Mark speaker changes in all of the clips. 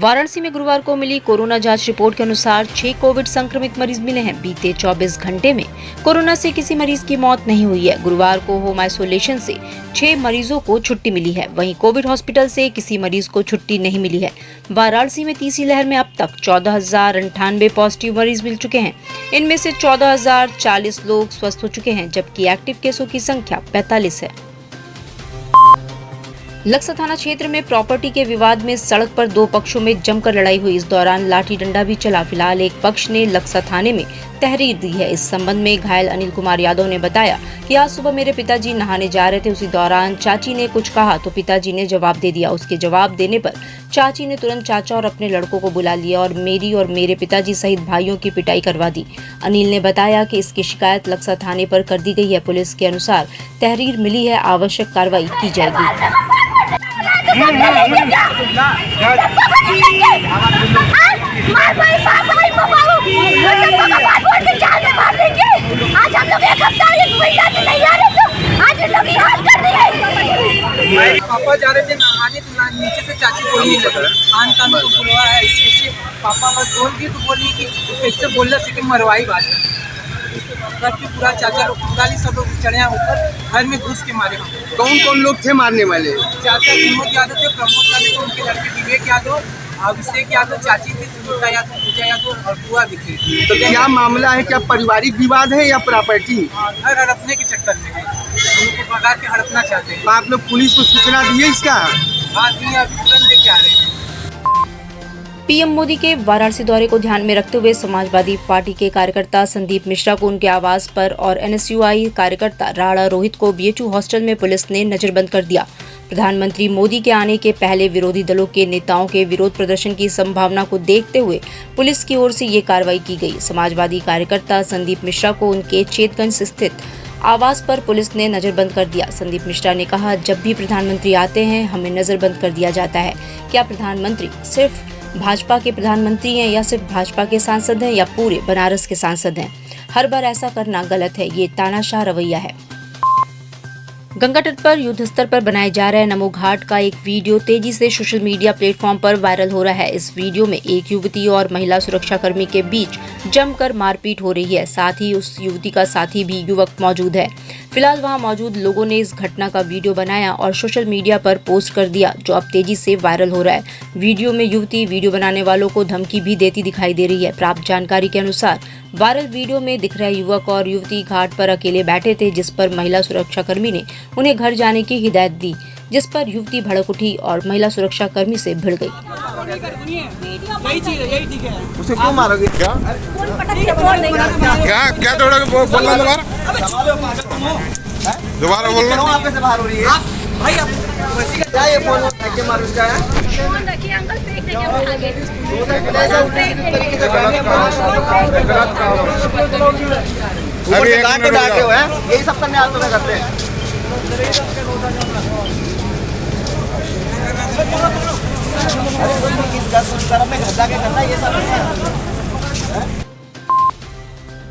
Speaker 1: वाराणसी में गुरुवार को मिली कोरोना जांच रिपोर्ट के अनुसार 6 कोविड संक्रमित मरीज मिले हैं। बीते 24 घंटे में कोरोना से किसी मरीज की मौत नहीं हुई है। गुरुवार को होम आइसोलेशन से 6 मरीजों को छुट्टी मिली है। वहीं कोविड हॉस्पिटल से किसी मरीज को छुट्टी नहीं मिली है। वाराणसी में तीसरी लहर में अब तक 14,098 पॉजिटिव मरीज मिल चुके हैं। इनमें से 14,040 लोग स्वस्थ हो चुके हैं, जबकि एक्टिव केसों की संख्या 45 है। लक्सा थाना क्षेत्र में प्रॉपर्टी के विवाद में सड़क पर दो पक्षों में जमकर लड़ाई हुई। इस दौरान लाठी डंडा भी चला। फिलहाल एक पक्ष ने लक्सा थाने में तहरीर दी है। इस संबंध में घायल अनिल कुमार यादव ने बताया कि आज सुबह मेरे पिताजी नहाने जा रहे थे। उसी दौरान चाची ने कुछ कहा तो पिताजी ने जवाब दे दिया। उसके जवाब देने पर चाची ने तुरंत चाचा और अपने लड़कों को बुला लिया और मेरी और मेरे पिताजी सहित भाइयों की पिटाई करवा दी। अनिल ने बताया कि इसकी शिकायत लक्सा थाने पर कर दी गई है। पुलिस के अनुसार तहरीर मिली है, आवश्यक कार्रवाई की जाएगी।
Speaker 2: पापा जा रहे थे नहाने तो नीचे से चाची बोलने लगा खान खान को बुलवा है इससे पापा बस बोल दिए तो बोली कि कैसे बोल रहे थे मरवाई बात करके पूरा चाचा लोग गाली सब लोग चढ़े ऊपर घर में घुस के मारे।
Speaker 3: कौन कौन लोग थे मारने वाले?
Speaker 2: चाचा विनोद यादव थे, प्रमोद यादव, उनके लड़के विवेक यादव, अभिषेक यादव, चाची थी सुनीता यादव, पूजा यादव और बुआ भी थी।
Speaker 3: तो क्या मामला है? क्या पारिवारिक विवाद है या प्रॉपर्टी?
Speaker 2: घर हड़पने के चक्कर में है, हम लोग को भगा के हड़पना चाहते हैं।
Speaker 3: तो आप लोग पुलिस को सूचना दिए इसका?
Speaker 2: हाँ दिए, अभी तुरंत लेके आ रहे हैं।
Speaker 1: पीएम मोदी के वाराणसी दौरे को ध्यान में रखते हुए समाजवादी पार्टी के कार्यकर्ता संदीप मिश्रा को उनके आवास पर और एनएसयूआई कार्यकर्ता राणा रोहित को बीएचयू हॉस्टल में पुलिस ने नजरबंद कर दिया। प्रधानमंत्री मोदी के आने के पहले विरोधी दलों के नेताओं के विरोध प्रदर्शन की संभावना को देखते हुए पुलिस की ओर से ये कार्रवाई की गई। समाजवादी कार्यकर्ता संदीप मिश्रा को उनके चेतगंज स्थित आवास पर पुलिस ने नजरबंद कर दिया। संदीप मिश्रा ने कहा, जब भी प्रधानमंत्री आते हैं हमें नजरबंद कर दिया जाता है। क्या प्रधानमंत्री सिर्फ भाजपा के प्रधानमंत्री हैं या सिर्फ भाजपा के सांसद हैं या पूरे बनारस के सांसद हैं? हर बार ऐसा करना गलत है। ये तानाशाह रवैया है। गंगा तट पर युद्ध स्तर पर बनाए जा रहे नमो घाट का एक वीडियो तेजी से सोशल मीडिया प्लेटफॉर्म पर वायरल हो रहा है। इस वीडियो में एक युवती और महिला सुरक्षाकर्मी के बीच जमकर मारपीट हो रही है। साथ ही उस युवती का साथी भी युवक मौजूद है। फिलहाल वहां मौजूद लोगों ने इस घटना का वीडियो बनाया और सोशल मीडिया पर पोस्ट कर दिया, जो अब तेजी से वायरल हो रहा है। वीडियो में युवती वीडियो बनाने वालों को धमकी भी देती दिखाई दे रही है। प्राप्त जानकारी के अनुसार वायरल वीडियो में दिख रहे युवक और युवती घाट पर अकेले बैठे थे, जिस पर महिला सुरक्षाकर्मी ने उन्हें घर जाने की हिदायत दी, जिस पर युवती भड़क उठी और महिला सुरक्षाकर्मी से भिड़ गई।
Speaker 3: उसे क्यों मारोगे? क्या
Speaker 4: क्या बोलना दोबारा बोलना?
Speaker 3: आपके से बाहर हो रही है भाई। आप क्या ये फोन के मारो इसका है?
Speaker 5: फोन रखिए अंकल, फेंक देंगे वो आगे।
Speaker 3: अभी एक मिनट डांटे हुए हैं, यही सब करने आते हैं करते हैं।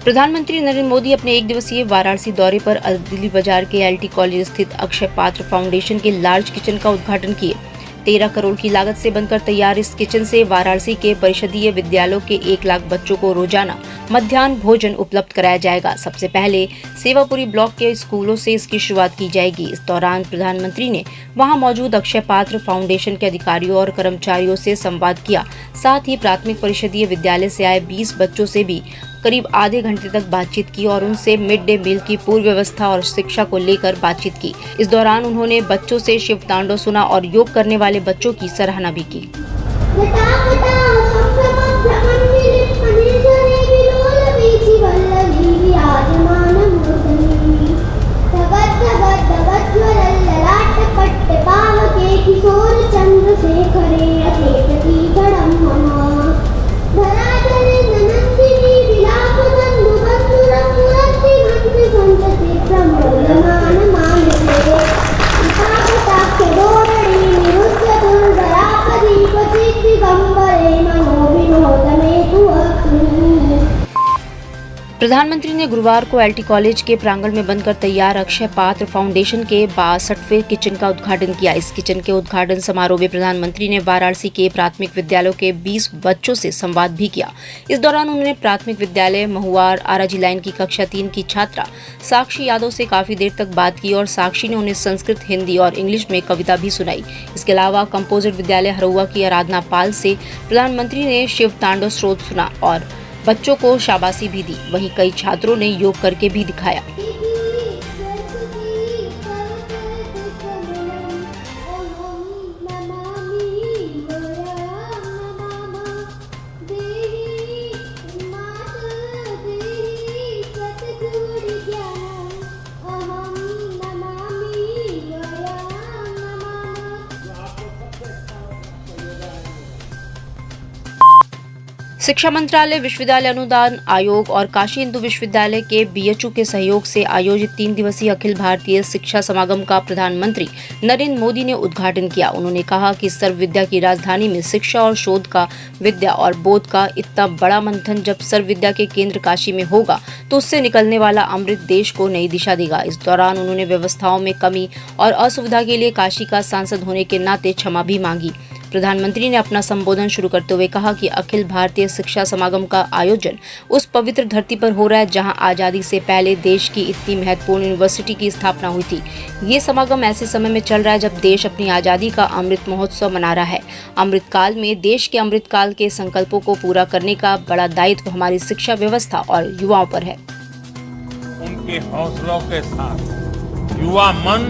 Speaker 1: प्रधानमंत्री नरेंद्र मोदी अपने एक दिवसीय वाराणसी दौरे पर दिल्ली बाजार के एलटी कॉलेज स्थित अक्षय पात्र फाउंडेशन के लार्ज किचन का उद्घाटन किए। 13 करोड़ की लागत से बनकर तैयार इस किचन से वाराणसी के परिषदीय विद्यालयों के 1 लाख बच्चों को रोजाना मध्याह्न भोजन उपलब्ध कराया जाएगा। सबसे पहले सेवापुरी ब्लॉक के स्कूलों से इसकी शुरुआत की जाएगी। इस दौरान प्रधानमंत्री ने वहां मौजूद अक्षय पात्र फाउंडेशन के अधिकारियों और कर्मचारियों से संवाद किया। साथ ही प्राथमिक परिषदीय विद्यालय से आए 20 बच्चों से भी करीब आधे घंटे तक बातचीत की और उनसे मिड डे मील की पूर्व व्यवस्था और शिक्षा को लेकर बातचीत की। इस दौरान उन्होंने बच्चों से शिव तांडव सुना और योग करने वाले बच्चों की सराहना भी की।
Speaker 5: दिगंबरे
Speaker 1: प्रधानमंत्री ने गुरुवार को एलटी कॉलेज के प्रांगण में बनकर तैयार अक्षय पात्र फाउंडेशन के 62वें किचन का उद्घाटन किया। इस किचन के उद्घाटन समारोह में प्रधानमंत्री ने वाराणसी के प्राथमिक विद्यालयों के 20 बच्चों से संवाद भी किया। इस दौरान उन्होंने प्राथमिक विद्यालय महुआर आराजी लाइन की कक्षा 3 की छात्रा साक्षी यादव से काफी देर तक बात की और साक्षी ने उन्हें संस्कृत, हिंदी और इंग्लिश में कविता भी सुनाई। इसके अलावा कंपोजिट विद्यालय हरुआ की आराधना पाल से प्रधानमंत्री ने शिव तांडव स्त्रोत सुना और बच्चों को शाबाशी भी दी। वहीं कई छात्रों ने योग करके भी दिखाया। शिक्षा मंत्रालय, विश्वविद्यालय अनुदान आयोग और काशी हिंदू विश्वविद्यालय के बीएचयू के सहयोग से आयोजित 3 दिवसीय अखिल भारतीय शिक्षा समागम का प्रधानमंत्री नरेंद्र मोदी ने उद्घाटन किया। उन्होंने कहा कि सर्व विद्या की राजधानी में शिक्षा और शोध का, विद्या और बोध का इतना बड़ा मंथन जब सर्व विद्या के केंद्र काशी में होगा तो उससे निकलने वाला अमृत देश को नई दिशा देगा। इस दौरान उन्होंने व्यवस्थाओं में कमी और असुविधा के लिए काशी का सांसद होने के नाते क्षमा भी मांगी। प्रधानमंत्री ने अपना संबोधन शुरू करते हुए कहा कि अखिल भारतीय शिक्षा समागम का आयोजन उस पवित्र धरती पर हो रहा है जहां आजादी से पहले देश की इतनी महत्वपूर्ण यूनिवर्सिटी की स्थापना हुई थी। ये समागम ऐसे समय में चल रहा है जब देश अपनी आजादी का अमृत महोत्सव मना रहा है। अमृत काल में देश के अमृत काल के संकल्पों को पूरा करने का बड़ा दायित्व हमारी शिक्षा व्यवस्था और युवाओं पर है।
Speaker 6: उनके हौसलों के साथ युवा मन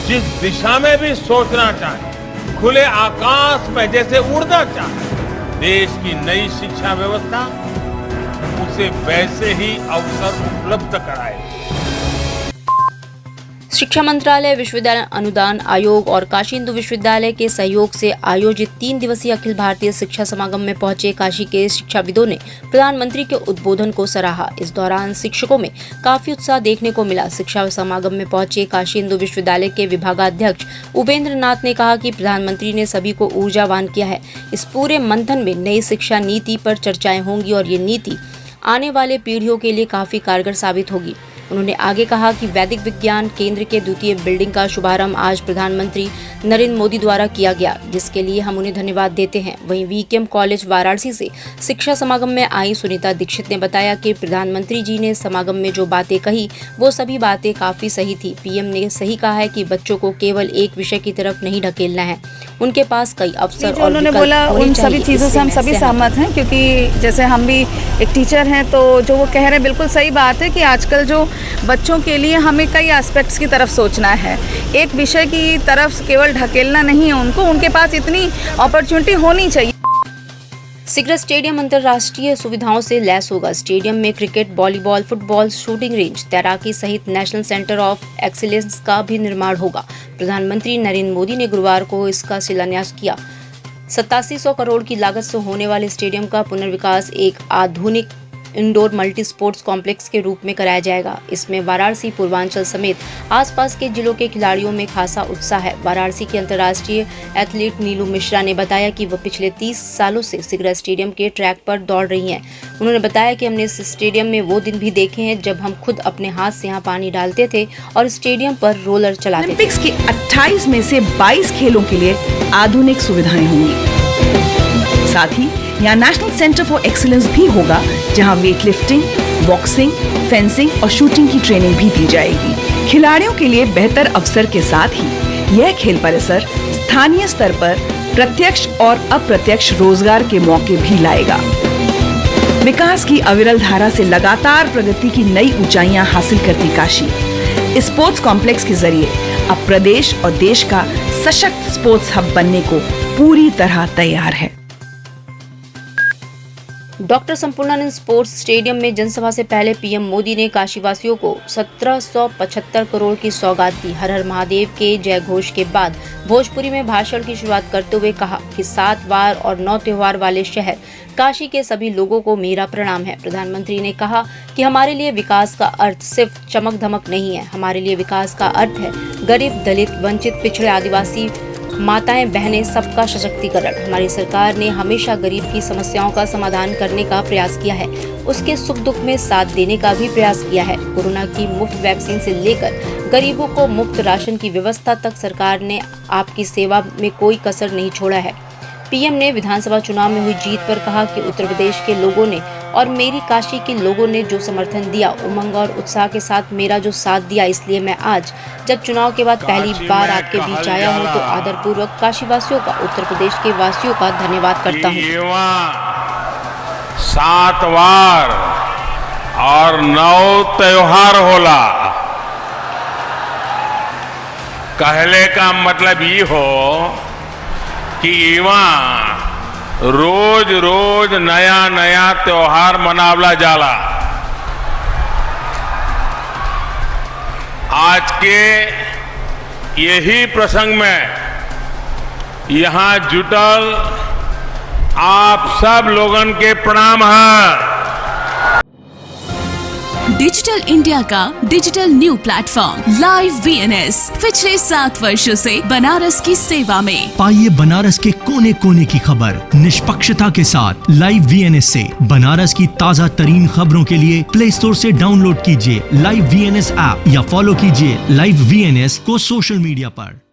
Speaker 6: जिस दिशा में भी सोचना चाहे, खुले आकाश में जैसे उड़ना चाहे, देश की नई शिक्षा व्यवस्था उसे वैसे ही अवसर उपलब्ध कराए।
Speaker 1: शिक्षा मंत्रालय, विश्वविद्यालय अनुदान आयोग और काशी हिंदू विश्वविद्यालय के सहयोग से आयोजित 3 दिवसीय अखिल भारतीय शिक्षा समागम में पहुंचे काशी के शिक्षाविदों ने प्रधानमंत्री के उद्बोधन को सराहा। इस दौरान शिक्षकों में काफी उत्साह देखने को मिला। शिक्षा समागम में पहुंचे काशी हिंदू विश्वविद्यालय के विभागाध्यक्ष उपेंद्र नाथ ने कहा कि प्रधानमंत्री ने सभी को ऊर्जावान किया है। इस पूरे मंथन में नई शिक्षा नीति पर चर्चाएं होंगी और ये नीति आने वाले पीढ़ियों के लिए काफी कारगर साबित होगी। उन्होंने आगे कहा कि वैदिक विज्ञान केंद्र के द्वितीय बिल्डिंग का शुभारंभ आज प्रधानमंत्री नरेंद्र मोदी द्वारा किया गया, जिसके लिए हम उन्हें धन्यवाद देते हैं। वहीं वीकेएम कॉलेज वाराणसी से शिक्षा समागम में आई सुनीता दीक्षित ने बताया कि प्रधानमंत्री जी ने समागम में जो बातें कही वो सभी बातें काफी सही थी। पीएम ने सही कहा है कि बच्चों को केवल एक विषय की तरफ नहीं ढकेलना है, उनके पास कई अवसर और
Speaker 7: उन्होंने बोला उन सभी चीज़ों से हम सभी सहमत हैं, क्योंकि जैसे हम भी एक टीचर हैं तो जो वो कह रहे हैं बिल्कुल सही बात है कि आजकल जो बच्चों के लिए हमें कई एस्पेक्ट्स की तरफ सोचना है। एक विषय की तरफ केवल ढकेलना नहीं है उनको, उनके पास इतनी अपॉर्चुनिटी होनी चाहिए।
Speaker 1: सिगरा स्टेडियम अंतर्राष्ट्रीय सुविधाओं से लैस होगा। स्टेडियम में cricket, volleyball, football, shooting range, तैराकी सहित नेशनल सेंटर ऑफ एक्सीलेंस का भी निर्माण होगा। प्रधानमंत्री नरेंद्र मोदी ने गुरुवार को इसका शिलान्यास किया। 8700 करोड़ की लागत से होने वाले स्टेडियम का पुनर्विकास एक आधुनिक इंडोर मल्टी स्पोर्ट्स कॉम्प्लेक्स के रूप में कराया जाएगा। इसमें वाराणसी, पूर्वांचल समेत आसपास के जिलों के खिलाड़ियों में खासा उत्साह है। वाराणसी के अंतर्राष्ट्रीय एथलीट नीलू मिश्रा ने बताया कि वह पिछले 30 सालों से सिगरा स्टेडियम के ट्रैक पर दौड़ रही हैं। उन्होंने बताया कि हमने इस स्टेडियम में वो दिन भी देखे हैं जब हम खुद अपने हाथ से यहाँ पानी डालते थे और स्टेडियम पर रोलर चलाते थे।
Speaker 8: ओलंपिक्स के 28 में से 22 खेलों के लिए आधुनिक सुविधाएं होंगी। साथ ही यहाँ नेशनल सेंटर फॉर एक्सीलेंस भी होगा, जहाँ वेट लिफ्टिंग, बॉक्सिंग, फेंसिंग और शूटिंग की ट्रेनिंग भी दी जाएगी। खिलाड़ियों के लिए बेहतर अवसर के साथ ही यह खेल परिसर स्थानीय स्तर पर प्रत्यक्ष और अप्रत्यक्ष रोजगार के मौके भी लाएगा। विकास की अविरल धारा से लगातार प्रगति की नई ऊंचाइयां हासिल करती काशी इस स्पोर्ट्स कॉम्प्लेक्स के जरिए अब प्रदेश और देश का सशक्त स्पोर्ट्स हब बनने को पूरी तरह तैयार है।
Speaker 1: डॉक्टर संपूर्णानंद स्पोर्ट्स स्टेडियम में जनसभा से पहले पीएम मोदी ने काशीवासियों को 1775 करोड़ की सौगात दी। हर हर महादेव के जय घोष के बाद भोजपुरी में भाषण की शुरुआत करते हुए कहा कि 7 वार और 9 त्योहार वाले शहर काशी के सभी लोगों को मेरा प्रणाम है। प्रधानमंत्री ने कहा कि हमारे लिए विकास का अर्थ सिर्फ चमक धमक नहीं है, हमारे लिए विकास का अर्थ है गरीब, दलित, वंचित, पिछड़े, आदिवासी माताएं बहनें सबका सशक्तिकरण। हमारी सरकार ने हमेशा गरीब की समस्याओं का समाधान करने का प्रयास किया है, उसके सुख दुख में साथ देने का भी प्रयास किया है। कोरोना की मुफ्त वैक्सीन से लेकर गरीबों को मुफ्त राशन की व्यवस्था तक सरकार ने आपकी सेवा में कोई कसर नहीं छोड़ा है। पीएम ने विधानसभा चुनाव में हुई जीत पर कहा कि उत्तर प्रदेश के लोगों ने और मेरी काशी के लोगों ने जो समर्थन दिया, उमंग और उत्साह के साथ मेरा जो साथ दिया, इसलिए मैं आज जब चुनाव के बाद पहली बार आपके बीच आया हूं तो आदरपूर्वक काशी वासियों का, उत्तर प्रदेश के वासियों का धन्यवाद करता हूं।
Speaker 6: 7 वार और 9 त्योहार होला। कहले का मतलब ये हो कि इवा रोज रोज नया नया त्योहार मनावला जाला। आज के यही प्रसंग में यहाँ जुटल आप सब लोगन के प्रणाम है।
Speaker 9: डिजिटल इंडिया का digital new platform live VNS पिछले 7 वर्षों से बनारस की सेवा में।
Speaker 10: पाइए बनारस के कोने कोने की खबर निष्पक्षता के साथ। लाइव वीएनएस से बनारस की ताज़ा तरीन खबरों के लिए प्ले स्टोर से डाउनलोड कीजिए लाइव वीएनएस ऐप या फॉलो कीजिए लाइव वीएनएस को सोशल मीडिया पर।